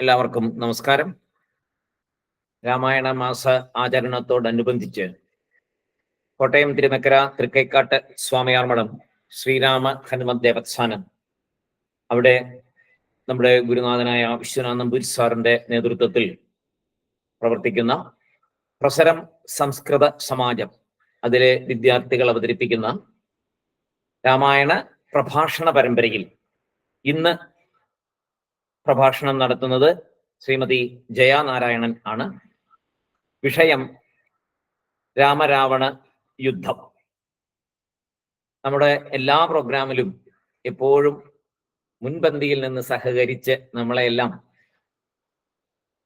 എല്ലാവർക്കും നമസ്കാരം. രാമായണ മാസ ആചരണത്തോടനുബന്ധിച്ച് കോട്ടയം തിരുനക്കര തൃക്കൈക്കാട്ട് സ്വാമിയാർമഠം ശ്രീരാമ ഹനുമത് ദേവസ്ഥാനം അവിടെ നമ്മുടെ ഗുരുനാഥനായ വിശ്വനാഥ നമ്പൂതിരി സാറിന്റെ നേതൃത്വത്തിൽ പ്രവർത്തിക്കുന്ന പ്രസരം സംസ്കൃത സമാജം അതിലെ വിദ്യാർത്ഥികൾ അവതരിപ്പിക്കുന്ന രാമായണ പ്രഭാഷണ പരമ്പരയിൽ ഇന്ന് പ്രഭാഷണം നടത്തുന്നത് ശ്രീമതി ജയാനാരായണൻ ആണ്. വിഷയം രാമരാവണ യുദ്ധം. നമ്മുടെ എല്ലാ പ്രോഗ്രാമിലും എപ്പോഴും മുൻപന്തിയിൽ നിന്ന് സഹകരിച്ച് നമ്മളെല്ലാം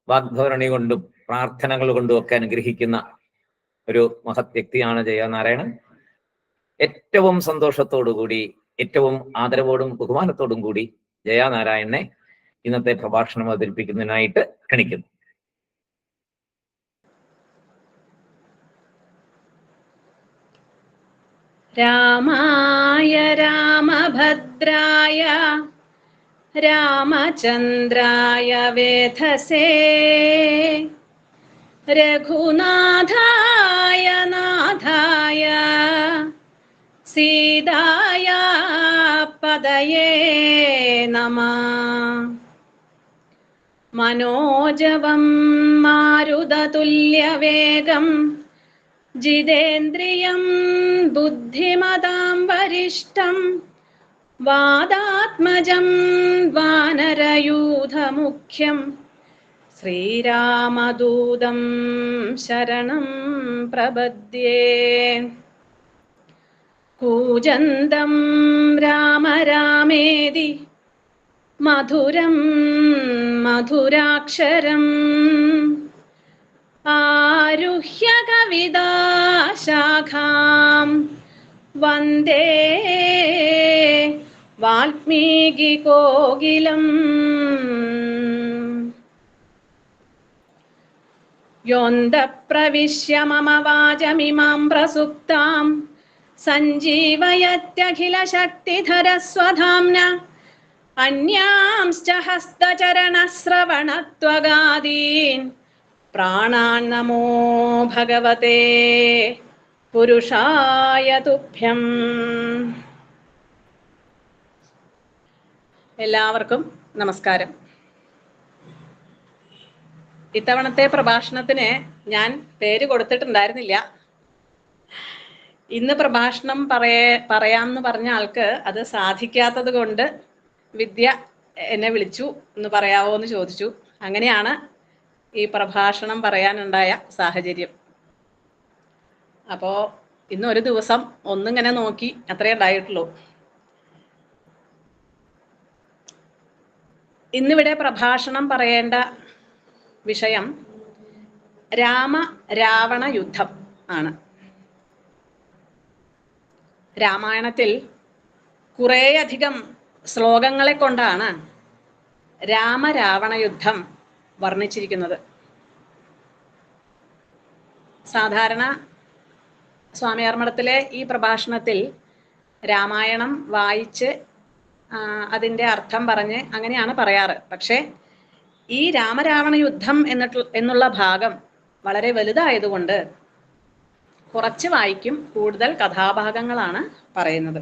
വാഗ്ധോരണി കൊണ്ടും പ്രാർത്ഥനകൾ കൊണ്ടും ഒക്കെ അനുഗ്രഹിക്കുന്ന ഒരു മഹത് വ്യക്തിയാണ് ജയാനാരായണൻ. ഏറ്റവും സന്തോഷത്തോടുകൂടി, ഏറ്റവും ആദരവോടും ബഹുമാനത്തോടും കൂടി ജയാനാരായണനെ ഇന്നത്തെ പ്രഭാഷണം അവതരിപ്പിക്കുന്നതിനായിട്ട് ക്ഷണിക്കുന്നു. രാമായ രാമഭദ്രായ രാമചന്ദ്രായ വേധസേ രഘുനാഥായ നാഥായ സീതായ പദയേ നമഃ. മനോജവം മാരുതതുല്യവേഗം ജിതേന്ദ്രിയം ബുദ്ധിമതാം വരിഷ്ഠം വാദാത്മജം വാനരയൂഥമുഖ്യം ശ്രീരാമദൂതം ശരണം പ്രപദ്യേ. കൂജന്തം രാമ രാമേതി മധുരം മധുരാക്ഷരം ആരുഹ്യ കവിതാശാഖാം വന്ദേ വാൽമീകി കോകിലം. യോന്ത പ്രവിശ്യ മമ വാചമിമാം പ്രസുപ്താം സഞ്ജീവയത്യഖില ശക്തിധരസ്വധാംന അന്യാംശ്ച ഹസ്തചരണശ്രവണത്വഗാദീൻ പ്രാണാൻ നമോ ഭഗവതേ പുരുഷായ തുഭ്യം. എല്ലാവർക്കും നമസ്കാരം. ഇത്തവണത്തെ പ്രഭാഷണത്തിന് ഞാൻ പേര് കൊടുത്തിട്ടുണ്ടായിരുന്നില്ല. ഇന്ന് പ്രഭാഷണം പറയാമെന്ന് പറഞ്ഞ ആൾക്ക് അത് സാധിക്കാത്തത് കൊണ്ട് വിദ്യ എന്നെ വിളിച്ചു, ഒന്ന് പറയാവോ എന്ന് ചോദിച്ചു. അങ്ങനെയാണ് ഈ പ്രഭാഷണം പറയാനുണ്ടായ സാഹചര്യം. അപ്പോൾ ഇന്നൊരു ദിവസം ഒന്നിങ്ങനെ നോക്കി അത്രേ ഉണ്ടായിട്ടുള്ളൂ. ഇന്നിവിടെ പ്രഭാഷണം പറയേണ്ട വിഷയം രാമ രാവണ യുദ്ധം ആണ്. രാമായണത്തിൽ കുറേയധികം ശ്ലോകങ്ങളെ കൊണ്ടാണ് രാമരാവണ യുദ്ധം വർണ്ണിച്ചിരിക്കുന്നത്. സാധാരണ സ്വാമിയാർമഠത്തിലെ ഈ പ്രഭാഷണത്തിൽ രാമായണം വായിച്ച് അതിൻ്റെ അർത്ഥം പറഞ്ഞ് അങ്ങനെയാണ് പറയാറ്. പക്ഷേ ഈ രാമരാവണ യുദ്ധം എന്നുള്ള ഭാഗം വളരെ വലുതായതുകൊണ്ട് കുറച്ച് വായിക്കും, കൂടുതൽ കഥാഭാഗങ്ങളാണ് പറയുന്നത്.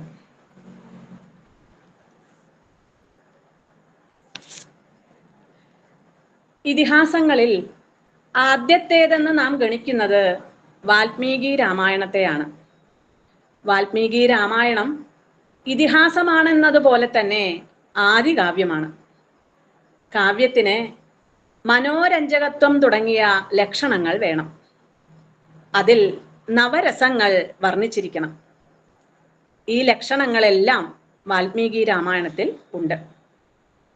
ഇതിഹാസങ്ങളിൽ ആദ്യത്തേതെന്ന് നാം ഗണിക്കുന്നത് വാൽമീകി രാമായണത്തെയാണ്. വാൽമീകി രാമായണം ഇതിഹാസമാണെന്നതുപോലെ തന്നെ ആദികാവ്യമാണ്. കാവ്യത്തിന് മനോരഞ്ജകത്വം തുടങ്ങിയ ലക്ഷണങ്ങൾ വേണം. അതിൽ നവരസങ്ങൾ വർണ്ണിച്ചിരിക്കണം. ഈ ലക്ഷണങ്ങളെല്ലാം വാൽമീകി രാമായണത്തിൽ ഉണ്ട്.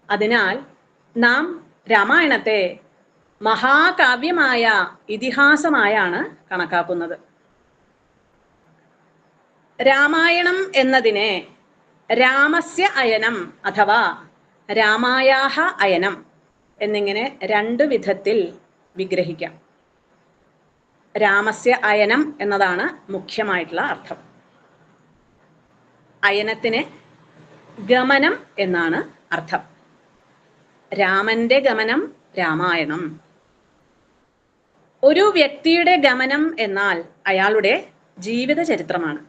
അതിനാൽ നാം രാമായണത്തെ മഹാകാവ്യമായ ഇതിഹാസമായാണ് കണക്കാക്കുന്നത്. രാമായണം എന്നതിനെ രാമസ്യ അയനം അഥവാ രാമായാഹ അയനം എന്നിങ്ങനെ രണ്ടു വിധത്തിൽ വിഗ്രഹിക്കാം. രാമസ്യ അയനം എന്നതാണ് മുഖ്യമായിട്ടുള്ള അർത്ഥം. അയനത്തിന് ഗമനം എന്നാണ് അർത്ഥം. രാമന്റെ ഗമനം രാമായണം. ഒരു വ്യക്തിയുടെ ഗമനം എന്നാൽ അയാളുടെ ജീവിത ചരിത്രമാണ്.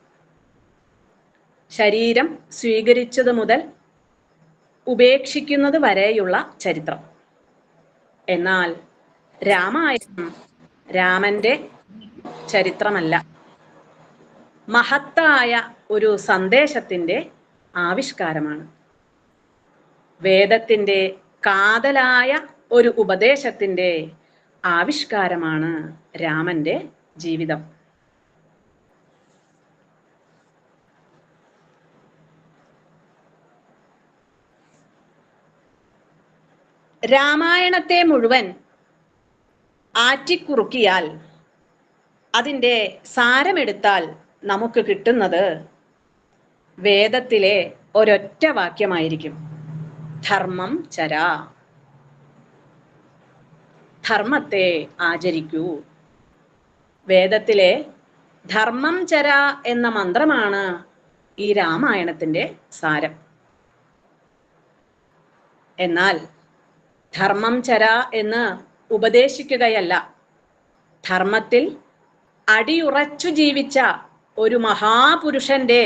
ശരീരം സ്വീകരിച്ചത് മുതൽ ഉപേക്ഷിക്കുന്നത് വരെയുള്ള ചരിത്രം. എന്നാൽ രാമായണം രാമന്റെ ചരിത്രമല്ല, മഹത്തായ ഒരു സന്ദേശത്തിന്റെ ആവിഷ്കാരമാണ്. വേദത്തിന്റെ കാതലായ ഒരു ഉപദേശത്തിന്റെ ആവിഷ്കാരമാണ് രാമന്റെ ജീവിതം. രാമായണത്തെ മുഴുവൻ ആറ്റിക്കുറുക്കിയാൽ, അതിൻ്റെ സാരമെടുത്താൽ നമുക്ക് കിട്ടുന്നത് വേദത്തിലെ ഒരൊറ്റ വാക്യമായിരിക്കും: ധർമ്മം ചര. ധർമ്മത്തെ ആചരിക്കൂ. വേദത്തിലെ ധർമ്മം ചര എന്ന മന്ത്രമാണ് ഈ രാമായണത്തിന്റെ സാരം. എന്നാൽ ധർമ്മം ചര എന്ന് ഉപദേശിക്കുകയല്ല, ധർമ്മത്തിൽ അടിയുറച്ചു ജീവിച്ച ഒരു മഹാപുരുഷന്റെ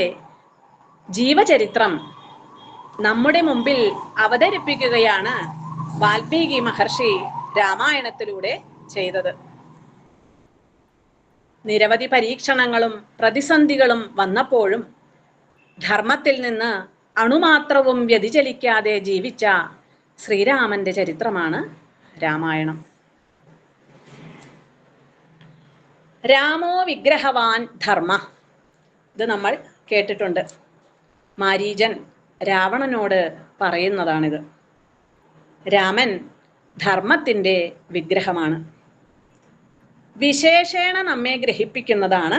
ജീവചരിത്രം നമ്മുടെ മുമ്പിൽ അവതരിപ്പിക്കുകയാണ് വാൽമീകി മഹർഷി രാമായണത്തിലൂടെ ചെയ്തത്. നിരവധി പരീക്ഷണങ്ങളും പ്രതിസന്ധികളും വന്നപ്പോഴും ധർമ്മത്തിൽ നിന്ന് അണുമാത്രവും വ്യതിചലിക്കാതെ ജീവിച്ച ശ്രീരാമന്റെ ചരിത്രമാണ് രാമായണം. രാമോ വിഗ്രഹവാൻ ധർമ്മ, ഇത് നമ്മൾ കേട്ടിട്ടുണ്ട്. മാരീചൻ രാവണനോട് പറയുന്നതാണിത്. രാമൻ ധർമ്മത്തിന്റെ വിഗ്രഹമാണ്. വിശേഷേണ നമ്മെ ഗ്രഹിപ്പിക്കുന്നതാണ്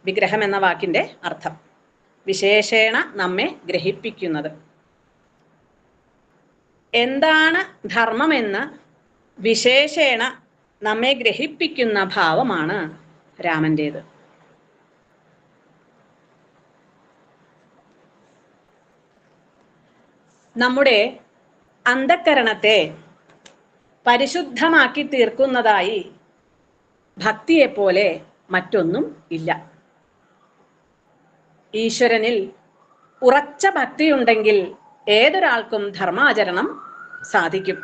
വിഗ്രഹം എന്ന വാക്കിന്റെ അർത്ഥം. വിശേഷേണ നമ്മെ ഗ്രഹിപ്പിക്കുന്നത്. എന്താണ് ധർമ്മമെന്ന് വിശേഷേണ നമ്മെ ഗ്രഹിപ്പിക്കുന്ന ഭാവമാണ് രാമൻ്റേത്. നമ്മുടെ അന്ധക്കരണത്തെ പരിശുദ്ധമാക്കി തീർക്കുന്നതായി ഭക്തിയെപ്പോലെ മറ്റൊന്നും ഇല്ല. ഈശ്വരനിൽ ഉറച്ച ഭക്തിയുണ്ടെങ്കിൽ ഏതൊരാൾക്കും ധർമാചരണം സാധിക്കും.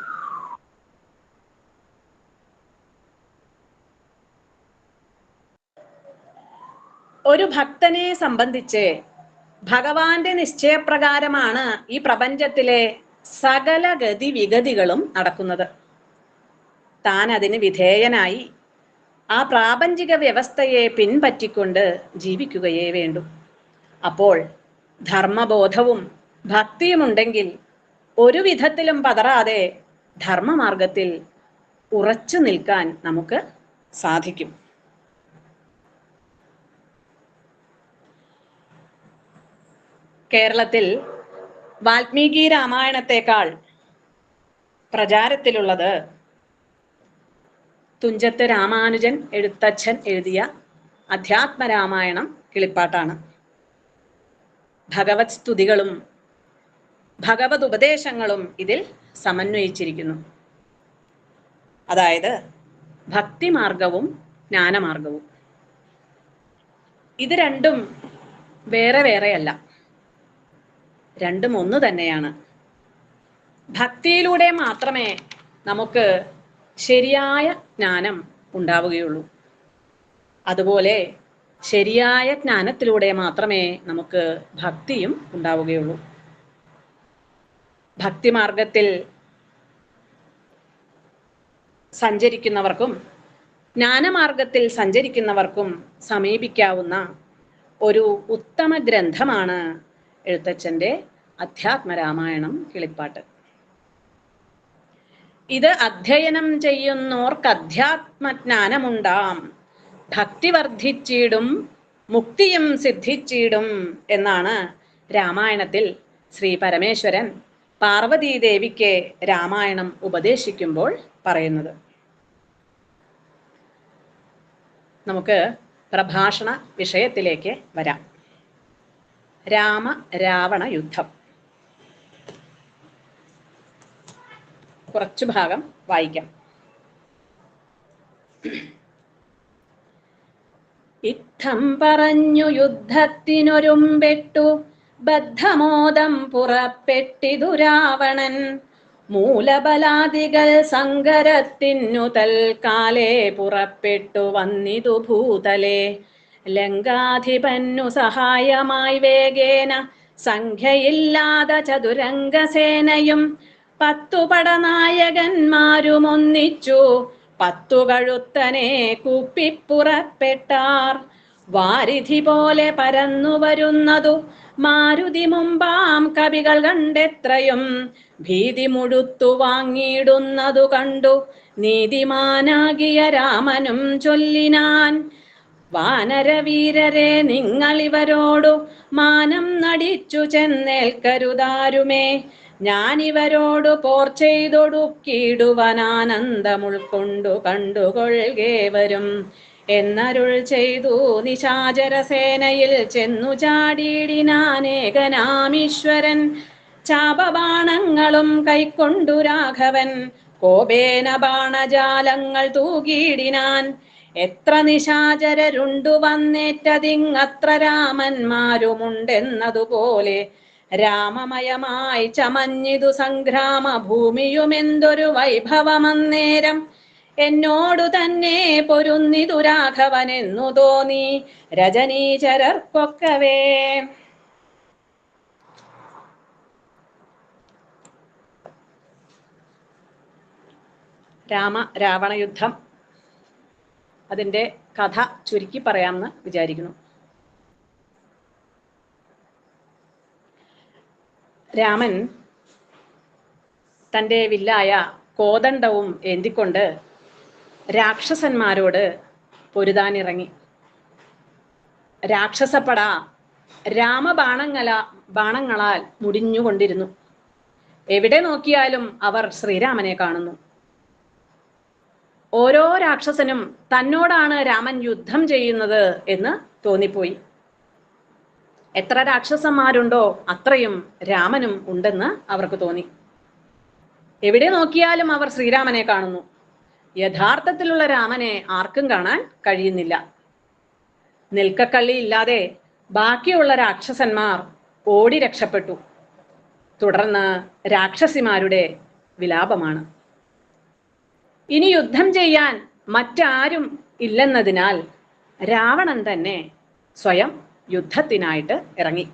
ഒരു ഭക്തനെ സംബന്ധിച്ച് ഭഗവാന്റെ നിശ്ചയപ്രകാരമാണ് ഈ പ്രപഞ്ചത്തിലെ സകല ഗതിവിഗതികളും നടക്കുന്നത്. താൻ അതിന് വിധേയനായി ആ പ്രാപഞ്ചിക വ്യവസ്ഥയെ പിൻപറ്റിക്കൊണ്ട് ജീവിക്കുകയേ വേണ്ടൂ. അപ്പോൾ ധർമ്മബോധവും ഭക്തിയുമുണ്ടെങ്കിൽ ഒരു വിധത്തിലും പതറാതെ ധർമ്മമാർഗത്തിൽ ഉറച്ചു നിൽക്കാൻ നമുക്ക് സാധിക്കും. കേരളത്തിൽ വാൽമീകി രാമായണത്തെക്കാൾ പ്രചാരത്തിലുള്ളത് തുഞ്ചത്ത് രാമാനുജൻ എഴുത്തച്ഛൻ എഴുതിയ അധ്യാത്മരാമായണം കിളിപ്പാട്ടാണ്. ഭഗവത് സ്തുതികളും ഭഗവത് ഉപദേശങ്ങളും ഇതിൽ സമന്വയിച്ചിരിക്കുന്നു. അതായത് ഭക്തിമാർഗവും ജ്ഞാനമാർഗവും. ഇത് രണ്ടും വേറെ വേറെയല്ല, രണ്ടും ഒന്ന് തന്നെയാണ്. ഭക്തിയിലൂടെ മാത്രമേ നമുക്ക് ശരിയായ ജ്ഞാനം ഉണ്ടാവുകയുള്ളൂ. അതുപോലെ ശരിയായ ജ്ഞാനത്തിലൂടെ മാത്രമേ നമുക്ക് ഭക്തിയും ഉണ്ടാവുകയുള്ളൂ. ഭക്തിമാർഗത്തിൽ സഞ്ചരിക്കുന്നവർക്കും ജ്ഞാനമാർഗത്തിൽ സഞ്ചരിക്കുന്നവർക്കും സമീപിക്കാവുന്ന ഒരു ഉത്തമ ഗ്രന്ഥമാണ് എഴുത്തച്ഛൻ്റെ അധ്യാത്മരാമായണം കിളിപ്പാട്ട്. ഇത് അധ്യയനം ചെയ്യുന്നോർക്ക് അധ്യാത്മജ്ഞാനമുണ്ടാം, ഭക്തി വർദ്ധിച്ചിടും മുക്തിയും സിദ്ധിച്ചിടും എന്നാണ് രാമായണത്തിൽ ശ്രീ പരമേശ്വരൻ പാർവതീദേവിക്ക് രാമായണം ഉപദേശിക്കുമ്പോൾ പറയുന്നത്. നമുക്ക് പ്രഭാഷണ വിഷയത്തിലേക്ക് വരാം. രാമ രാവണ യുദ്ധം. കുറച്ചു ഭാഗം വായിക്കാം. ഇത്തം പറഞ്ഞു യുദ്ധത്തിനൊരുമ്പെട്ടു ബദ്ധമോദം പുറപ്പെട്ടിതു രാവണൻ. മൂലബലാദികൾ സങ്കരത്തിനു തൽക്കാലേ പുറപ്പെട്ടു വന്നിതു ഭൂതലേ. ലങ്കാധിപന്നു സഹായമായി വേഗേന സംഖ്യയില്ലാതെ ചതുരംഗസേനയും 10 പടനായകന്മാരും ഒന്നിച്ചു 10 കഴുത്തനെ കൂപ്പിപ്പുറപ്പെട്ടാർ. വാരിധി പോലെ പരന്നു വരുന്നതു മാരുതി മുമ്പാം കവികൾ കണ്ടെത്രയും ഭീതി മുഴുത്തു വാങ്ങിയിടുന്നതു കണ്ടു നീതിമാനാകിയ രാമനും ചൊല്ലിനാൻ. വാനരവീരരെ നിങ്ങളിവരോടു മാനം നടിച്ചു ചെന്നേൽക്കരുതാരുമേ. ഞാനിവരോടു പോർ ചെയ്തൊടുക്കിയിടുവനാനന്ദമുൾക്കൊണ്ടു കണ്ടുകൊള്ളുകേവരും എന്നരുൾ ചെയ്തു നിശാചരസേനയിൽ ചെന്നു ചാടിയിടിനാനേകനാമീശ്വരൻ. ചാപബാണങ്ങളും കൈക്കൊണ്ടു രാഘവൻ കോപേന ബാണജാലങ്ങൾ തൂകിയിടിനാൻ. എത്ര നിശാചരരുണ്ടു വന്നേറ്റതിങ്ങത്ര രാമന്മാരുമുണ്ടെന്നതുപോലെ രാമമയമായി ചമഞ്ഞിതു സംഗ്രാമ ഭൂമിയുമെന്തൊരു വൈഭവമന്നേരം. എന്നോടു തന്നെ പൊരുന്നിതു രാഘവനെന്നു തോന്നി രജനീചരർക്കൊക്കവേ. രാവണ യുദ്ധം, അതിൻ്റെ കഥ ചുരുക്കി പറയാമെന്ന് വിചാരിക്കുന്നു. രാമൻ തൻ്റെ വില്ലായ കോദണ്ഡവും ഏന്തിക്കൊണ്ട് രാക്ഷസന്മാരോട് പൊരുതാനിറങ്ങി. രാക്ഷസപ്പട ബാണങ്ങളാൽ മുടിഞ്ഞുകൊണ്ടിരുന്നു. എവിടെ നോക്കിയാലും അവർ ശ്രീരാമനെ കാണുന്നു. ഓരോ രാക്ഷസനും തന്നോടാണ് രാമൻ യുദ്ധം ചെയ്യുന്നത് എന്ന് തോന്നിപ്പോയി. എത്ര രാക്ഷസന്മാരുണ്ടോ അത്രയും രാമനും ഉണ്ടെന്ന് അവർക്ക് തോന്നി. എവിടെ നോക്കിയാലും അവർ ശ്രീരാമനെ കാണുന്നു. യഥാർത്ഥത്തിലുള്ള രാമനെ ആർക്കും കാണാൻ കഴിയുന്നില്ല. നിൽക്കക്കള്ളി ഇല്ലാതെ ബാക്കിയുള്ള രാക്ഷസന്മാർ ഓടി രക്ഷപ്പെട്ടു. തുടർന്ന് രാക്ഷസിമാരുടെ വിലാപമാണ്. ഇനി യുദ്ധം ചെയ്യാൻ മറ്റാരും ഇല്ലെന്നതിനാൽ രാവണൻ തന്നെ സ്വയം യുദ്ധത്തിനായിട്ട് ഇറങ്ങി.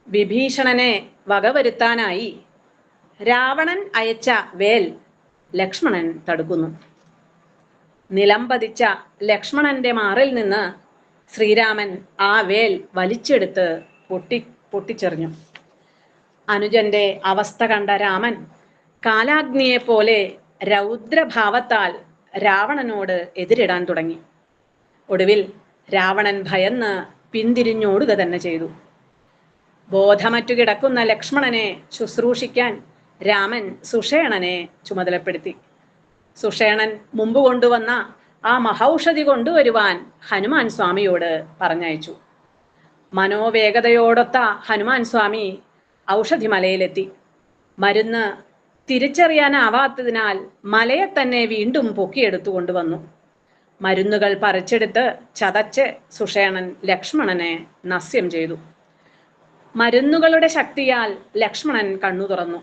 വിഭീഷണനെ വകവരുത്താനായി രാവണൻ അയച്ച വേൽ ലക്ഷ്മണൻ തടുക്കുന്നു. നിലംപതിച്ച ലക്ഷ്മണന്റെ മാറിൽ നിന്ന് ശ്രീരാമൻ ആ വേൽ വലിച്ചെടുത്ത് പൊട്ടിച്ചെറിഞ്ഞു. അനുജന്റെ അവസ്ഥ കണ്ട രാമൻ കാലാഗ്നിയെ പോലെ രൗദ്രഭാവത്താൽ രാവണനോട് എതിരിടാൻ തുടങ്ങി. ഒടുവിൽ രാവണൻ ഭയന്ന് പിന്തിരിഞ്ഞോടുക തന്നെ ചെയ്തു. ബോധമറ്റു കിടക്കുന്ന ലക്ഷ്മണനെ ശുശ്രൂഷിക്കാൻ രാമൻ സുഷേണനെ ചുമതലപ്പെടുത്തി. സുഷേണൻ മുമ്പ് കൊണ്ടുവന്ന ആ മഹൌഷധി കൊണ്ടുവരുവാൻ ഹനുമാൻ സ്വാമിയോട് പറഞ്ഞയച്ചു. മനോവേഗതയോടൊത്ത ഹനുമാൻ സ്വാമി ഔഷധി മലയിലെത്തി. മരുന്ന് തിരിച്ചറിയാനാവാത്തതിനാൽ മലയെ തന്നെ വീണ്ടും പൊക്കിയെടുത്തു കൊണ്ടുവന്നു. മരുന്നുകൾ പറിച്ചെടുത്ത് ചതച്ച് സുഷേണൻ ലക്ഷ്മണനെ നസ്യം ചെയ്തു. മരുന്നുകളുടെ ശക്തിയാൽ ലക്ഷ്മണൻ കണ്ണു തുറന്നു.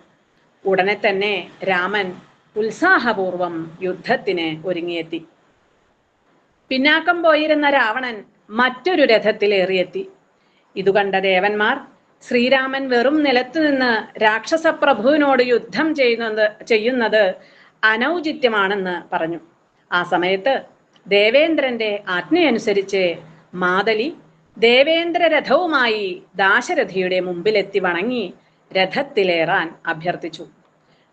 ഉടനെ തന്നെ രാമൻ ഉത്സാഹപൂർവം യുദ്ധത്തിന് ഒരുങ്ങിയെത്തി. പിന്നാക്കം പോയിരുന്ന രാവണൻ മറ്റൊരു രഥത്തിലേറിയെത്തി. ഇതുകണ്ട ദേവന്മാർ ശ്രീരാമൻ വെറും നിലത്തു നിന്ന് രാക്ഷസപ്രഭുവിനോട് യുദ്ധം ചെയ്യുന്നത് അനൗചിത്യമാണെന്ന് പറഞ്ഞു. ആ സമയത്ത് ദേവേന്ദ്രന്റെ ആജ്ഞയനുസരിച്ച് മാതലി ദേവേന്ദ്ര രഥവുമായി ദാശരഥിയുടെ മുമ്പിലെത്തി വണങ്ങി രഥത്തിലേറാൻ അഭ്യർത്ഥിച്ചു.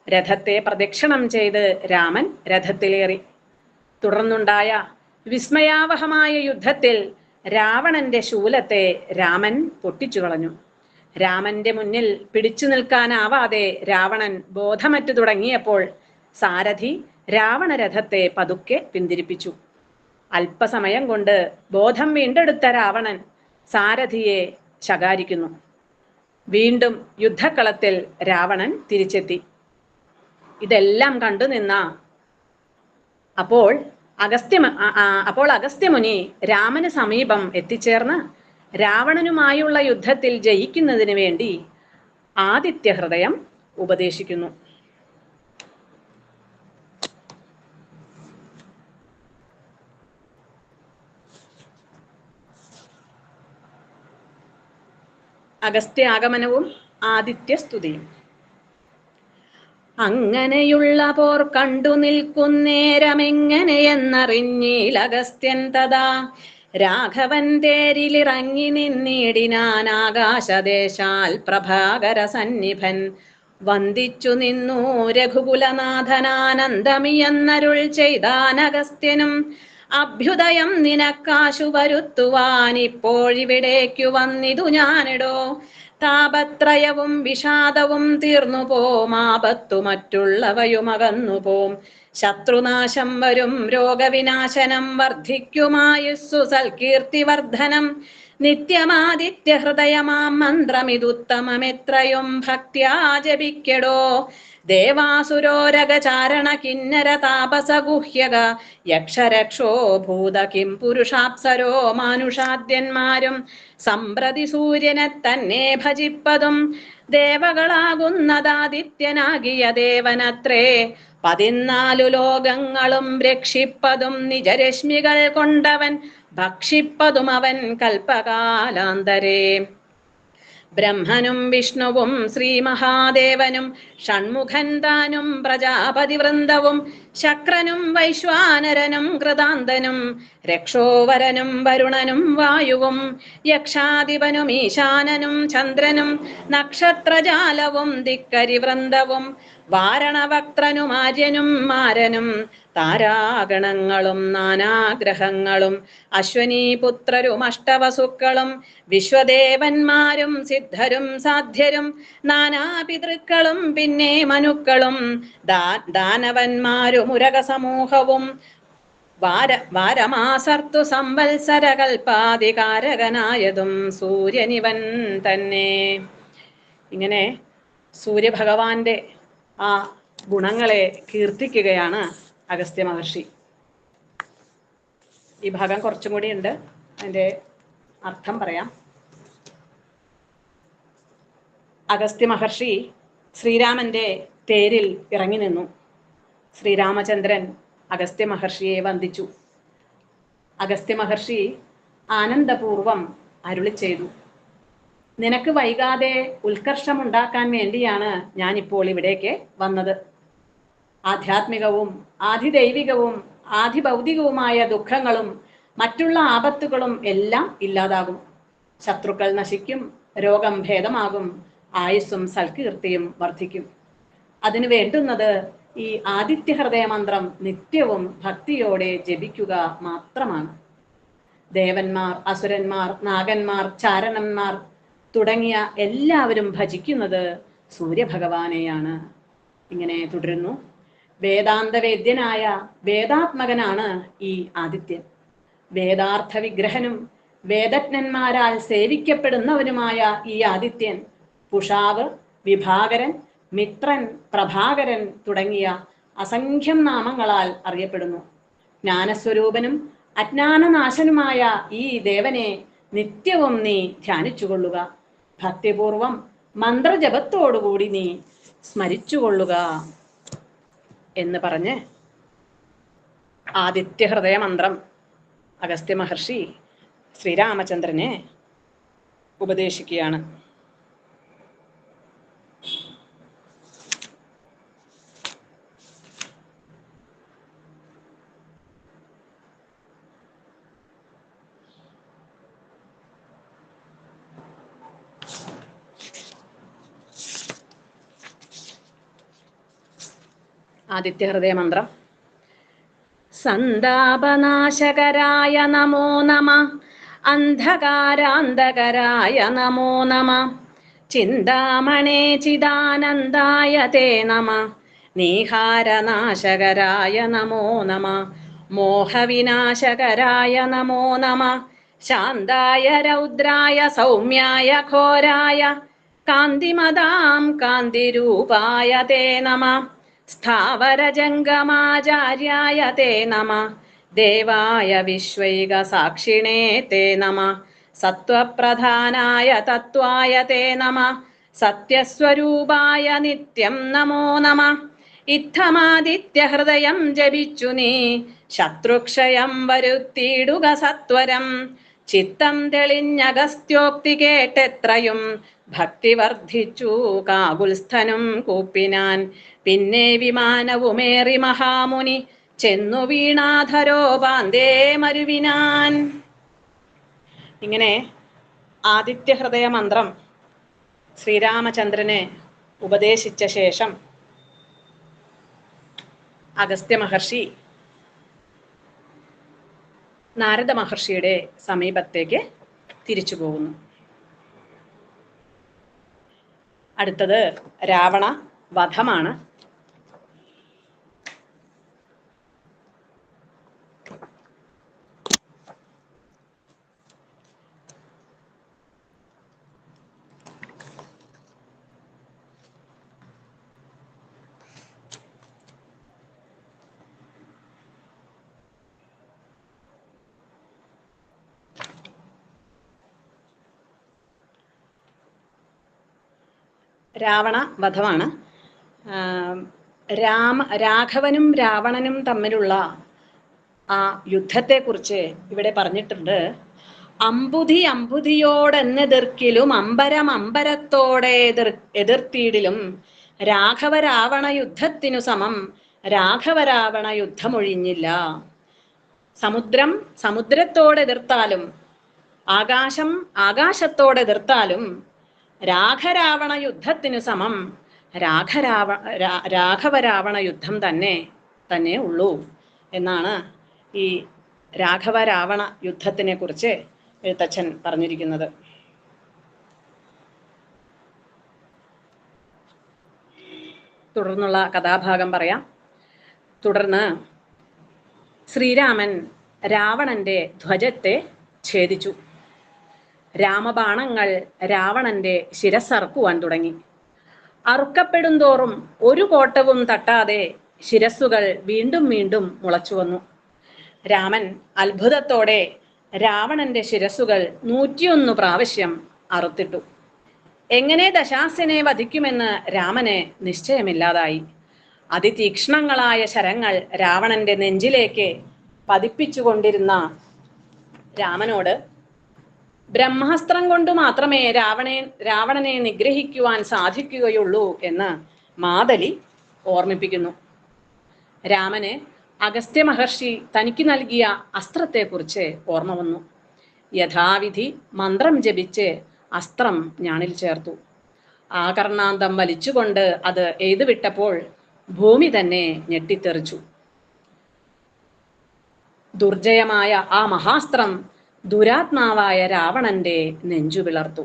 രഥത്തെ പ്രദക്ഷിണം ചെയ്ത് രാമൻ രഥത്തിലേറി. തുടർന്നുണ്ടായ വിസ്മയാവഹമായ യുദ്ധത്തിൽ രാവണന്റെ ശൂലത്തെ രാമൻ പൊട്ടിച്ചു കളഞ്ഞു. രാമന്റെ മുന്നിൽ പിടിച്ചു നിൽക്കാനാവാതെ രാവണൻ ബോധമറ്റു തുടങ്ങിയപ്പോൾ സാരഥി രാവണരഥത്തെ പതുക്കെ പിന്തിരിപ്പിച്ചു. അല്പസമയം കൊണ്ട് ബോധം വീണ്ടെടുത്ത രാവണൻ സാരഥിയെ ശകാരിക്കുന്നു. വീണ്ടും യുദ്ധക്കളത്തിൽ രാവണൻ തിരിച്ചെത്തി. ഇതെല്ലാം കണ്ടു നിന്ന അപ്പോൾ അഗസ്ത്യമുനി രാമന് സമീപം എത്തിച്ചേർന്ന് രാവണനുമായുള്ള യുദ്ധത്തിൽ ജയിക്കുന്നതിന് വേണ്ടി ആദിത്യഹൃദയം ഉപദേശിക്കുന്നു. അഗസ്ത്യാഗമനവും ആദിത്യസ്തുതിയും. അങ്ങനെയുള്ള പോർ കണ്ടു നിൽക്കുന്നേരമെങ്ങനെയെന്നറിഞ്ഞീൽ അഗസ്ത്യൻ തഥാ രാഘവൻ തേരിലിറങ്ങി നിന്നിടിനാൻ ആകാശദേശാൽ പ്രഭാകര സന്നിഭൻ വന്ദിച്ചു നിന്നു രഘുകുലനാഥനാനന്ദമിയെന്നരുൾ ചെയ്താൻ അഗസ്ത്യനും അഭ്യുദയം നിനക്കാശു വരുത്തുവാൻ ഇപ്പോഴിവിടേക്കു വന്നിതു ഞാനിടോ താപത്രയവും വിഷാദവും തീർന്നു പോം ആപത്തു മറ്റുള്ളവയും അകന്നു പോം ശത്രുനാശം വരും രോഗവിനാശനം വർദ്ധിക്കുമായുസ്സു സൽകീർത്തിവർദ്ധനം നിത്യമാദിത്യ ഹൃദയമാം മന്ത്രമിതുത്തമമെത്രയും ഭക്ത്യാ ജപിക്കടോ ദേവാസുരോരഗചാരണ കിന്നര താപസ ഗുഹ്യക യക്ഷരക്ഷോ ഭൂത കിം പുരുഷാപ്സരോ മാനുഷാദ്യന്മാരും സമ്പ്രതി സൂര്യനെ തന്നെ ഭജിപ്പതും ദേവകളാകുന്നതാദിത്യനാകിയ ദേവനത്രേ 14 ലോകങ്ങളും രക്ഷിപ്പതും നിജരശ്മികൾ കൊണ്ടവൻ ഭക്ഷിപ്പതും അവൻ കൽപ്പകാലാന്തരേ ബ്രഹ്മനും വിഷ്ണുവും ശ്രീ മഹാദേവനും ഷൺമുഖൻ താനും പ്രജാപതി വൃന്ദവും ശക്രനും വൈശ്വാനരനും കൃതാന്തനും രക്ഷോവരനും വരുണനും വായുവും യക്ഷാധിപനും ഈശാനനും ചന്ദ്രനും നക്ഷത്രജാലവും ദിക്കരി വൃന്ദവും വാരണവക്ത്രനും ആര്യനും മാരനും താരാഗണങ്ങളും നാനാഗ്രഹങ്ങളും അശ്വനീ പുത്രരും അഷ്ടവസുക്കളും വിശ്വദേവന്മാരും സിദ്ധരും സാധ്യരും നാനാപിതൃക്കളും പിന്നെ മനുക്കളും ദാനവന്മാരും ഉരകസമൂഹവും വാരമാസർത്തു സംവത്സരകൽപ്പാധികാരകനായതും സൂര്യനിവൻ തന്നെ. ഇങ്ങനെ സൂര്യഭഗവാന്റെ ആ ഗുണങ്ങളെ കീർത്തിക്കുകയാണ് അഗസ്ത്യ മഹർഷി. ഈ ഭാഗം കുറച്ചും കൂടി ഉണ്ട്, അതിൻ്റെ അർത്ഥം പറയാം. അഗസ്ത്യ മഹർഷി ശ്രീരാമന്റെ തേരിൽ ഇറങ്ങി നിന്നു. ശ്രീരാമചന്ദ്രൻ അഗസ്ത്യ മഹർഷിയെ വന്ദിച്ചു. അഗസ്ത്യ മഹർഷി ആനന്ദപൂർവം അരുളി ചെയ്തു, നിനക്ക് വൈകാതെ ഉത്കർഷമുണ്ടാക്കാൻ വേണ്ടിയാണ് ഞാനിപ്പോൾ ഇവിടേക്ക് വന്നത്. ആധ്യാത്മികവും ആധിദൈവികവും ആധിഭൗതികവുമായ ദുഃഖങ്ങളും മറ്റുള്ള ആപത്തുകളും എല്ലാം ഇല്ലാതാകും. ശത്രുക്കൾ നശിക്കും, രോഗം ഭേദമാകും, ആയുസ്സും സൽകീർത്തിയും വർദ്ധിക്കും. അതിനു വേണ്ടുന്നത് ഈ ആദിത്യ ഹൃദയ മന്ത്രം നിത്യവും ഭക്തിയോടെ ജപിക്കുക മാത്രമാണ്. ദേവന്മാർ, അസുരന്മാർ, നാഗന്മാർ, ചാരണന്മാർ തുടങ്ങിയ എല്ലാവരും ഭജിക്കുന്നത് സൂര്യഭഗവാനെയാണ്. ഇങ്ങനെ തുടരുന്നു. വേദാന്ത വേദ്യനായ വേദാത്മകനാണ് ഈ ആദിത്യൻ. വേദാർത്ഥ വിഗ്രഹനും വേദജ്ഞന്മാരാൽ സേവിക്കപ്പെടുന്നവനുമായ ഈ ആദിത്യൻ പുഷാവ്, വിഭാകരൻ, മിത്രൻ, പ്രഭാകരൻ തുടങ്ങിയ അസംഖ്യം നാമങ്ങളാൽ അറിയപ്പെടുന്നു. ജ്ഞാനസ്വരൂപനും അജ്ഞാനനാശനുമായ ഈ ദേവനെ നിത്യവും നീ ധ്യാനിച്ചുകൊള്ളുക. ഭക്തിപൂർവം മന്ത്രജപത്തോടുകൂടി നീ സ്മരിച്ചുകൊള്ളുക എന്ന് പറഞ്ഞ് ആദിത്യ ഹൃദയ മന്ത്രം അഗസ്ത്യ മഹർഷി ശ്രീരാമചന്ദ്രനെ ഉപദേശിക്കുകയാണ്. ആദിത്യ ഹൃദയ മന്ത്രം. സന്താപനാശകരായ നമോ നമ, അന്ധകാരാന്തകരായ നമോ നമ, ചിന്താമണേ ചിദാനന്ദായ തേ നമ, നീഹാരനാശകരായ നമോ നമ, മോഹവിനാശകരായ നമോ നമ, ശാന്തായ രൗദ്രായ സൗമ്യായ ഘോരായ കാന്തിമതാം കാന്തിരൂപായ തേ നമ, സ്ഥാവരജംഗമാചാര്യായ തേ നമ. ദേവായ വിശ്വൈക സാക്ഷിണേ തേ നമ. സത്വപ്രധാനായ തത്വായ തേ നമ. സത്യസ്വരൂപായ നിത്യം നമോ നമ. ഇത്തമാദിത്യഹൃദയം ജപിച്ചു നീ ശത്രുക്ഷയം വരുത്തിയിടുക സത്വരം. ചിത്തം തെളിഞ്ഞഗസ്ത്യോക്തി കേട്ടെത്രയും ഭക്തി വർദ്ധിച്ചു കാകുൽസ്ഥനും കൂപ്പിനാൻ. പിന്നെ വിമാനവുമേറി മഹാമുനി ചെന്നു വീണാധരോപാന്തേ മരുവിനാൻ. ഇങ്ങനെ ആദിത്യഹൃദയ മന്ത്രം ശ്രീരാമചന്ദ്രനെ ഉപദേശിച്ച ശേഷം അഗസ്ത്യ മഹർഷി നാരദ മഹർഷിയുടെ സമീപത്തേക്ക് തിരിച്ചു പോകുന്നു. അടുത്തത് രാവണ വധമാണ്. രാവണ വധമാണ്. രാഘവനും രാവണനും തമ്മിലുള്ള ആ യുദ്ധത്തെക്കുറിച്ച് ഇവിടെ പറഞ്ഞിട്ടുണ്ട്. അമ്പുധി അമ്പുധിയോടെന്നെതിർക്കിലും അമ്പരം അമ്പരത്തോടെ എതിർത്തിയിടിലും രാഘവ രാവണ യുദ്ധത്തിനു സമം രാഘവ രാവണ യുദ്ധമൊഴിഞ്ഞില്ല. സമുദ്രം സമുദ്രത്തോടെതിർത്താലും ആകാശം ആകാശത്തോടെതിർത്താലും രാഘരാവണ യുദ്ധത്തിനു സമം രാഘവരാവണ യുദ്ധം തന്നെ ഉള്ളൂ എന്നാണ് ഈ രാഘവ രാവണ യുദ്ധത്തിനെ കുറിച്ച് എഴുത്തച്ഛൻ പറഞ്ഞിരിക്കുന്നത്. തുടർന്നുള്ള കഥാഭാഗം പറയാം. തുടർന്ന് ശ്രീരാമൻ രാവണന്റെ ധ്വജത്തെ ഛേദിച്ചു. രാമബാണങ്ങൾ രാവണന്റെ ശിരസ്സറുക്കുവാൻ തുടങ്ങി. അറുക്കപ്പെടുന്തോറും ഒരു കോട്ടവും തട്ടാതെ ശിരസ്സുകൾ വീണ്ടും വീണ്ടും മുളച്ചു വന്നു. രാമൻ അത്ഭുതത്തോടെ രാവണന്റെ ശിരസ്സുകൾ 101 പ്രാവശ്യം അറുത്തിട്ടു. എങ്ങനെ ദശാസ്യനെ വധിക്കുമെന്ന് രാമന് നിശ്ചയമില്ലാതായി. അതിതീക്ഷ്ണങ്ങളായ ശരങ്ങൾ രാവണന്റെ നെഞ്ചിലേക്ക് പതിപ്പിച്ചുകൊണ്ടിരുന്ന രാമനോട് ബ്രഹ്മാസ്ത്രം കൊണ്ട് മാത്രമേ രാവണനെ നിഗ്രഹിക്കുവാൻ സാധിക്കുകയുള്ളൂ എന്ന് മാതലി ഓർമ്മിപ്പിക്കുന്നു. രാമന് അഗസ്ത്യ മഹർഷി തനിക്ക് നൽകിയ അസ്ത്രത്തെക്കുറിച്ച് ഓർമ്മ വന്നു. യഥാവിധി മന്ത്രം ജപിച്ച് അസ്ത്രം ഞാണിൽ ചേർത്തു. ആകർണാന്തം വലിച്ചുകൊണ്ട് അത് എയ്തുവിട്ടപ്പോൾ ഭൂമി തന്നെ ഞെട്ടിത്തെറിച്ചു. ദുർജയമായ ആ മഹാസ്ത്രം ദുരാത്മാവായ രാവണന്റെ നെഞ്ചു പിളർത്തു.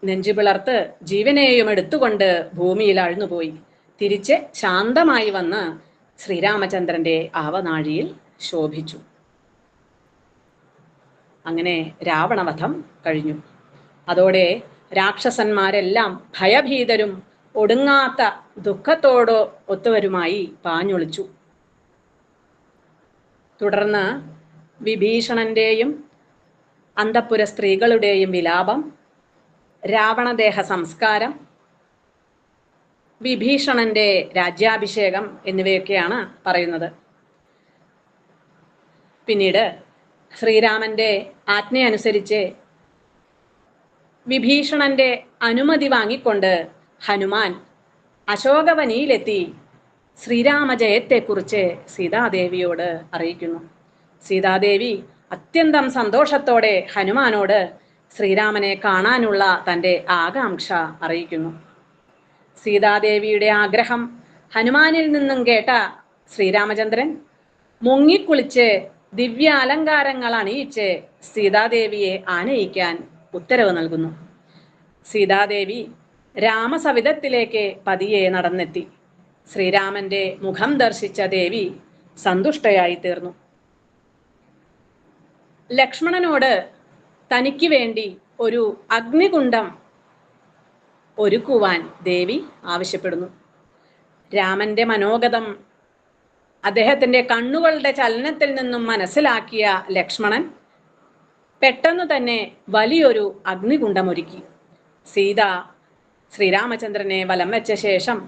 നെഞ്ചു പിളർത്ത് ജീവനെയും എടുത്തുകൊണ്ട് ഭൂമിയിൽ അഴ്ന്നുപോയി. തിരിച്ച് ശാന്തമായി വന്ന് ശ്രീരാമചന്ദ്രന്റെ ആവനാഴിയിൽ ശോഭിച്ചു. അങ്ങനെ രാവണവധം കഴിഞ്ഞു. അതോടെ രാക്ഷസന്മാരെല്ലാം ഭയഭീതരും ഒടുങ്ങാത്ത ദുഃഖത്തോട് ഒത്തുവരുമായി പാഞ്ഞൊളിച്ചു. തുടർന്ന് വിഭീഷണന്റെയും അന്തഃപുര സ്ത്രീകളുടെയും വിലാപം, രാവണദേഹ സംസ്കാരം, വിഭീഷണന്റെ രാജ്യാഭിഷേകം എന്നിവയൊക്കെയാണ് പറയുന്നത്. പിന്നീട് ശ്രീരാമന്റെ ആജ്ഞയനുസരിച്ച് വിഭീഷണന്റെ അനുമതി വാങ്ങിക്കൊണ്ട് ഹനുമാൻ അശോകവനിയിലെത്തി ശ്രീരാമജയത്തെക്കുറിച്ച് സീതാദേവിയോട് അറിയിക്കുന്നു. സീതാദേവി അത്യന്തം സന്തോഷത്തോടെ ഹനുമാനോട് ശ്രീരാമനെ കാണാനുള്ള തൻ്റെ ആകാംക്ഷ അറിയിക്കുന്നു. സീതാദേവിയുടെ ആഗ്രഹം ഹനുമാനിൽ നിന്നും കേട്ട ശ്രീരാമചന്ദ്രൻ മുങ്ങിക്കുളിച്ച് ദിവ്യ അലങ്കാരങ്ങൾ അണിയിച്ച് സീതാദേവിയെ ആനയിക്കാൻ ഉത്തരവ് നൽകുന്നു. സീതാദേവി രാമസവിധത്തിലേക്ക് പതിയെ നടന്നെത്തി. ശ്രീരാമന്റെ മുഖം ദർശിച്ച ദേവി സന്തുഷ്ടയായി തീർന്നു. ലക്ഷ്മണനോട് തനിക്ക് വേണ്ടി ഒരു അഗ്നികുണ്ഡം ഒരുക്കുവാൻ ദേവി ആവശ്യപ്പെടുന്നു. രാമന്റെ മനോഗതം അദ്ദേഹത്തിന്റെ കണ്ണുകളുടെ ചലനത്തിൽ നിന്നും മനസ്സിലാക്കിയ ലക്ഷ്മണൻ പെട്ടെന്ന് തന്നെ വലിയൊരു അഗ്നികുണ്ഡമൊരുക്കി. സീത ശ്രീരാമചന്ദ്രനെ വലം വെച്ച ശേഷം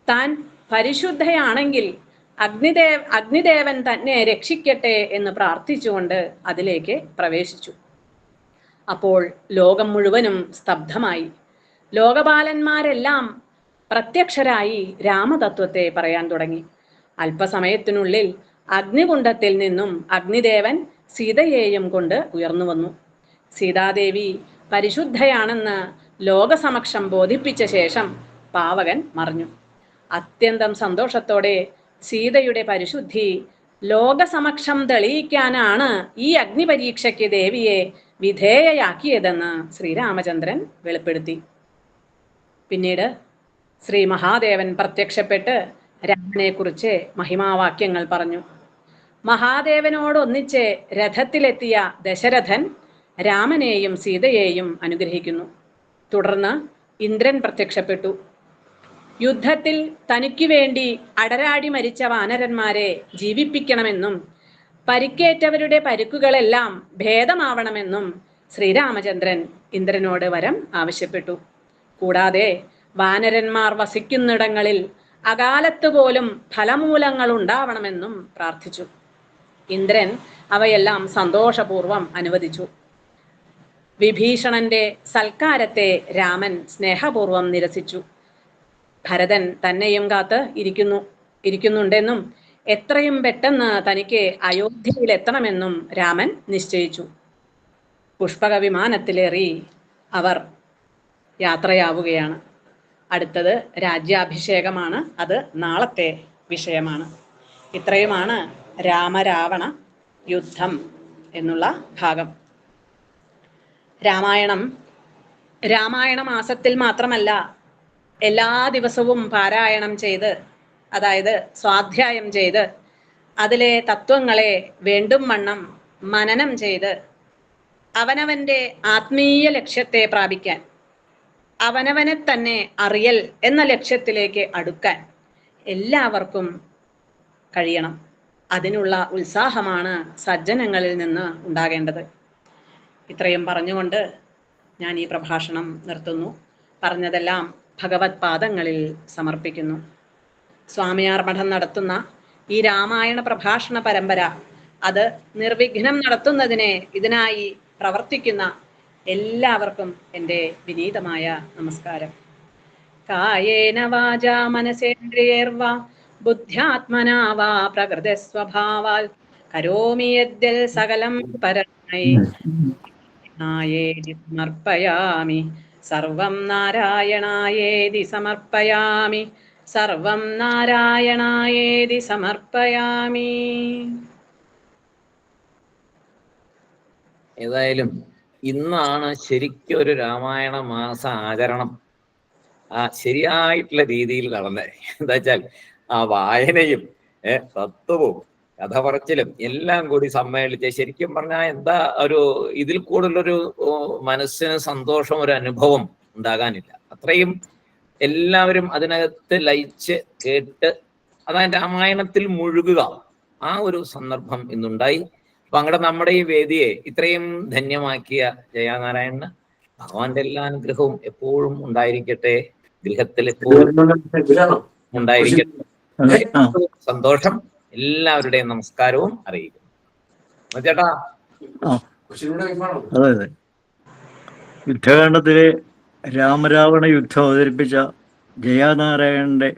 താൻ പരിശുദ്ധയാണെങ്കിൽ അഗ്നിദേവൻ തന്നെ രക്ഷിക്കട്ടെ എന്ന് പ്രാർത്ഥിച്ചുകൊണ്ട് അതിലേക്ക് പ്രവേശിച്ചു. അപ്പോൾ ലോകം മുഴുവനും സ്തബ്ധമായി. ലോകപാലന്മാരെല്ലാം പ്രത്യക്ഷരായി രാമതത്വത്തെ പറയാൻ തുടങ്ങി. അല്പസമയത്തിനുള്ളിൽ അഗ്നികുണ്ഡത്തിൽ നിന്നും അഗ്നിദേവൻ സീതയെയും കൊണ്ട് ഉയർന്നു വന്നു. സീതാദേവി പരിശുദ്ധയാണെന്ന് ലോകസമക്ഷം ബോധിപ്പിച്ച ശേഷം പാവകൻ മറഞ്ഞു. അത്യന്തം സന്തോഷത്തോടെ സീതയുടെ പരിശുദ്ധി ലോകസമക്ഷം തെളിയിക്കാനാണ് ഈ അഗ്നിപരീക്ഷയ്ക്ക് ദേവിയെ വിധേയയാക്കിയതെന്ന് ശ്രീരാമചന്ദ്രൻ വെളിപ്പെടുത്തി. പിന്നീട് ശ്രീ മഹാദേവൻ പ്രത്യക്ഷപ്പെട്ട് രാമനെ കുറിച്ച് മഹിമാവാക്യങ്ങൾ പറഞ്ഞു. മഹാദേവനോടൊന്നിച്ച് രഥത്തിലെത്തിയ ദശരഥൻ രാമനെയും സീതയെയും അനുഗ്രഹിക്കുന്നു. തുടർന്ന് ഇന്ദ്രൻ പ്രത്യക്ഷപ്പെട്ടു. യുദ്ധത്തിൽ തനിക്കു വേണ്ടി അടരാടി മരിച്ച വാനരന്മാരെ ജീവിപ്പിക്കണമെന്നും പരിക്കേറ്റവരുടെ പരിക്കുകളെല്ലാം ഭേദമാവണമെന്നും ശ്രീരാമചന്ദ്രൻ ഇന്ദ്രനോട് വരം ആവശ്യപ്പെട്ടു. കൂടാതെ വാനരന്മാർ വസിക്കുന്നിടങ്ങളിൽ അകാലത്ത് പോലും ഫലമൂലങ്ങൾ ഉണ്ടാവണമെന്നും പ്രാർത്ഥിച്ചു. ഇന്ദ്രൻ അവയെല്ലാം സന്തോഷപൂർവം അനുവദിച്ചു. വിഭീഷണന്റെ സൽക്കാരത്തെ രാമൻ സ്നേഹപൂർവം നിരസിച്ചു. ഭരതൻ തന്നെയും കാത്ത് ഇരിക്കുന്നുണ്ടെന്നും എത്രയും പെട്ടെന്ന് തനിക്ക് അയോധ്യയിലെത്തണമെന്നും രാമൻ നിശ്ചയിച്ചു. പുഷ്പക വിമാനത്തിലേറി അവർ യാത്രയാവുകയാണ്. അടുത്തത് രാജ്യാഭിഷേകമാണ്. അത് നാളത്തെ വിഷയമാണ്. ഇത്രയുമാണ് രാമരാവണ യുദ്ധം എന്നുള്ള ഭാഗം. രാമായണ മാസത്തിൽ മാത്രമല്ല എല്ലാ ദിവസവും പാരായണം ചെയ്ത്, അതായത് സ്വാധ്യായം ചെയ്ത് അതിലെ തത്വങ്ങളെ വേണ്ടും വണ്ണം മനനം ചെയ്ത് അവനവന്റെ ആത്മീയ ലക്ഷ്യത്തെ പ്രാപിക്കാൻ, അവനവനെ തന്നെ അറിയൽ എന്ന ലക്ഷ്യത്തിലേക്ക് അടുക്കാൻ എല്ലാവർക്കും കഴിയണം. അതിനുള്ള ഉത്സാഹമാണ് സജ്ജനങ്ങളിൽ നിന്ന് ഉണ്ടാകേണ്ടത്. ഇത്രയും പറഞ്ഞുകൊണ്ട് ഞാൻ ഈ പ്രഭാഷണം നിർത്തുന്നു. പറഞ്ഞതെല്ലാം ഭഗവത് പാദങ്ങളിൽ സമർപ്പിക്കുന്നു. സ്വാമിയാർ മഠം നടത്തുന്ന ഈ രാമായണ പ്രഭാഷണ പരമ്പര അത് നിർവിഘ്നം നടത്തുന്നതിനെ ഇതിനായി പ്രവർത്തിക്കുന്ന എല്ലാവർക്കും എൻ്റെ വിനീതമായ നമസ്കാരം. കായേന വാചാ മനസേന്ദ്രിയൈർവാ ബുദ്ധ്യാത്മനാ വാ പ്രകൃതി സ്വഭാവാൽ കരോമി യദ്യൽ സകലം പരസ്മൈ നായേതി സമർപ്പയാമി സർവം നാരായണായേതി സമർപ്പയാമി സർവം നാരായണായേതി സമർപ്പയാമി. ഏതായാലും ഇന്നാണ് ശരിക്കും ഒരു രാമായണ മാസ ആചരണം ശരിയായിട്ടുള്ള രീതിയിൽ നടന്നത്. എന്താ വെച്ചാൽ ആ വായനയും തത്വവും കഥ പറച്ചിലും എല്ലാം കൂടി സമ്മേളിച്ച് ശരിക്കും പറഞ്ഞാൽ എന്താ ഒരു ഇതിൽ കൂടുതലൊരു മനസ്സിന് സന്തോഷം, ഒരു അനുഭവം ഉണ്ടാകാനില്ല. അത്രയും എല്ലാവരും അതിനകത്ത് ലയിച്ച് കേട്ട് അതായത് രാമായണത്തിൽ മുഴുകുക, ആ ഒരു സന്ദർഭം ഇന്നുണ്ടായി. അപ്പൊ അങ്ങനെ നമ്മുടെ ഈ വേദിയെ ഇത്രയും ധന്യമാക്കിയ ജയാനാരായണന് ഭഗവാന്റെ എല്ലാ അനുഗ്രഹവും എപ്പോഴും ഉണ്ടായിരിക്കട്ടെ, ഗൃഹത്തിൽ എപ്പോഴും ഉണ്ടായിരിക്കട്ടെ. സന്തോഷം. എല്ലാവരുടെയും നമസ്കാരവും അറിയിക്കുന്നു. ചേട്ടാ, അതെ, യുദ്ധകാണ്ഡത്തിലെ രാമരാവണ യുദ്ധം അവതരിപ്പിച്ച ജയാനാരായണന്റെ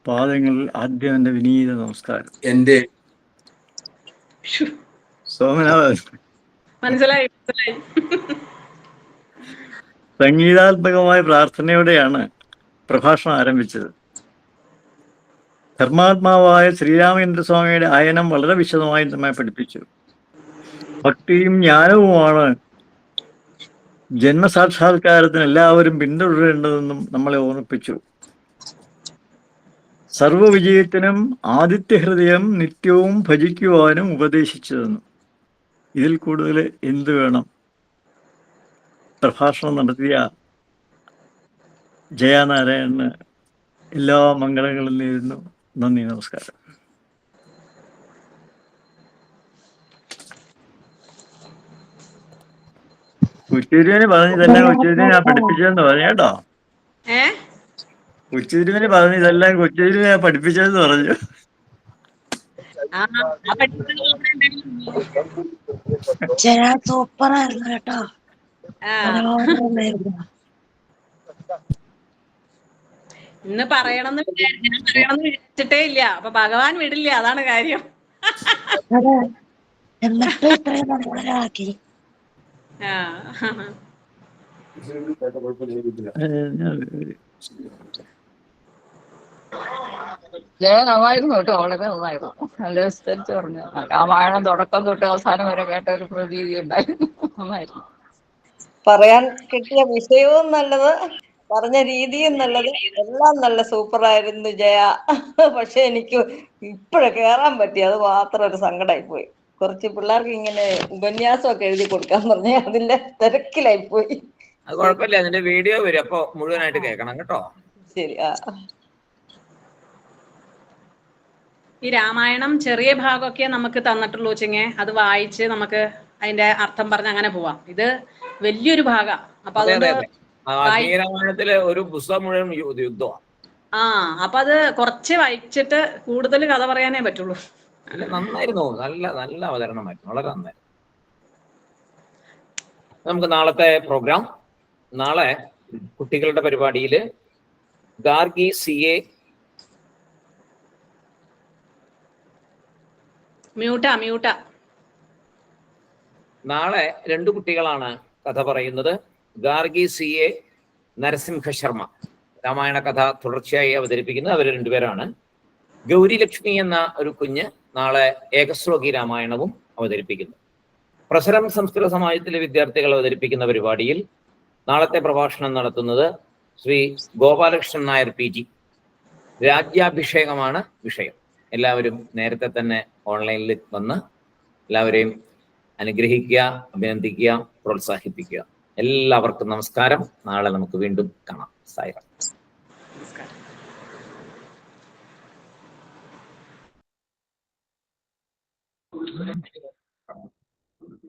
പാദങ്ങളിൽ ആദ്യം എൻ്റെ വിനീത നമസ്കാരം. എൻ്റെ സോമനാഥൻ മനസ്സിലായി. സംഗീതാത്മകമായ പ്രാർത്ഥനയോടെയാണ് പ്രഭാഷണം ആരംഭിച്ചത്. ധർമാത്മാവായ ശ്രീരാമചന്ദ്രസ്വാമിയുടെ ആയനം വളരെ വിശദമായി നമ്മെ പഠിപ്പിച്ചു. ഭക്തിയും ജ്ഞാനവുമാണ് ജന്മസാക്ഷാത്കാരത്തിന് എല്ലാവരും പിന്തുടരേണ്ടതെന്നും നമ്മളെ ഓർമ്മിപ്പിച്ചു. സർവവിജയത്തിനും ആദിത്യഹൃദയം നിത്യവും ഭജിക്കുവാനും ഉപദേശിച്ചു തന്നു. ഇതിൽ കൂടുതൽ എന്ത് വേണം? പ്രഭാഷണം നടത്തിയ ജയാനാരായണന് എല്ലാ മംഗളങ്ങളും നേരുന്നു. നന്ദി, നമസ്കാരം. ഉച്ചതിരുമേനി പറഞ്ഞു ഇതെല്ലാം കൊച്ചുതിരുമേനി ഞാൻ പഠിപ്പിച്ചതെന്ന് പറഞ്ഞു കേട്ടോ. ഏ കൊച്ചുതിരുമേനി പറഞ്ഞു ഇതെല്ലാം കൊച്ചുതിരുമേനി ഞാൻ പഠിപ്പിച്ചതെന്ന് പറഞ്ഞു. ആ പഠിപ്പിച്ചത് ഇവിടെ ഉണ്ടായിരുന്നു. സൂപ്പറായിരുന്നു കേട്ടോ. ആ മനോഹരമായിരുന്നു. ഇന്ന് പറയണമെന്ന് ഞാൻ പറയണമെന്ന് വിചാരിച്ചിട്ടേ ഇല്ല. അപ്പൊ ഭഗവാൻ വിടില്ല, അതാണ് കാര്യം. അതെ, എന്നിട്ട് ഇത്രയും മനോഹരമാക്കി. ആ നന്നായിരുന്നു കേട്ടോ, വളരെ നന്നായിരുന്നു. നല്ല വിസ്തരിച്ച് പറഞ്ഞു. രാമായണം തുടക്കം തൊട്ട് അവസാനം വരെ കേട്ട ഒരു പ്രതീതി ഉണ്ടായിരുന്നു. നന്നായിരുന്നു. പറയാൻ കിട്ടിയ വിഷയവും നല്ലത്, പറഞ്ഞ രീതിയും നല്ലത്, എല്ലാം നല്ല സൂപ്പറായിരുന്നു ജയ. പക്ഷെ എനിക്ക് ഇപ്പോഴേ കേറാൻ പറ്റി, അത് മാത്രം ഒരു സങ്കടമായി പോയി. കുറച്ച് പിള്ളേർക്ക് ഇങ്ങനെ ഉപന്യാസമൊക്കെ എഴുതി കൊടുക്കാൻ പറഞ്ഞ അതിന്റെ തിരക്കിലായി പോയി. അത് കുഴപ്പമില്ല, അതിന്റെ വീഡിയോ വരും, അപ്പൊ മുഴുവനായിട്ട് കേൾക്കണം കേട്ടോ. ശരി. ഈ രാമായണം ചെറിയ ഭാഗമൊക്കെ നമുക്ക് തന്നിട്ടുള്ളൂ ചെങ്ങെ. അത് വായിച്ച് നമുക്ക് അതിന്റെ അർത്ഥം പറഞ്ഞ് അങ്ങനെ പോവാം. ഇത് വലിയൊരു ഭാഗം. അപ്പൊ അതെ അതെ അതുകൊണ്ട് അതെ, രാമായണത്തിലെ ഒരു പുസ്തകം മുഴുവൻ യുദ്ധമാണ്. അപ്പൊ അത് കുറച്ച് വായിച്ചിട്ട് കൂടുതൽ കഥ പറയാനേ പറ്റുള്ളൂ. അല്ല, നന്നായിരുന്നു, നല്ല നല്ല അവതരണമായിരുന്നു, വളരെ നന്നായിരുന്നു. നമുക്ക് നാളത്തെ പ്രോഗ്രാം, നാളെ കുട്ടികളുടെ പരിപാടിയിൽ ഗാർഗി CA മ്യൂട്ടാ നാളെ 2 കുട്ടികളാണ് കഥ പറയുന്നത്. ഗാർഗി CA, നരസിംഹ ശർമ്മ രാമായണ കഥ തുടർച്ചയായി അവതരിപ്പിക്കുന്നത് അവർ 2 പേരാണ്. ഗൗരി ലക്ഷ്മി എന്ന ഒരു കുഞ്ഞ് നാളെ ഏകശ്ലോകി രാമായണവും അവതരിപ്പിക്കുന്നു. പ്രസരം സംസ്കൃത സമാജത്തിലെ വിദ്യാർത്ഥികൾ അവതരിപ്പിക്കുന്ന പരിപാടിയിൽ നാളത്തെ പ്രഭാഷണം നടത്തുന്നത് ശ്രീ ഗോപാലകൃഷ്ണൻ നായർ PG. രാജ്യാഭിഷേകമാണ് വിഷയം. എല്ലാവരും നേരത്തെ തന്നെ ഓൺലൈനിൽ വന്ന് എല്ലാവരെയും അനുഗ്രഹിക്കുക, അഭിനന്ദിക്കുക, പ്രോത്സാഹിപ്പിക്കുക. എല്ലാവർക്കും നമസ്കാരം. നാളെ നമുക്ക് വീണ്ടും കാണാം. സായിറാം.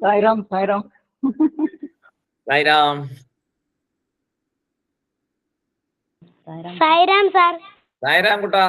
സായിറാം. സായിറാം. സായിറാം. സായിരാം സാർ. സായിറാം കുട്ടാ.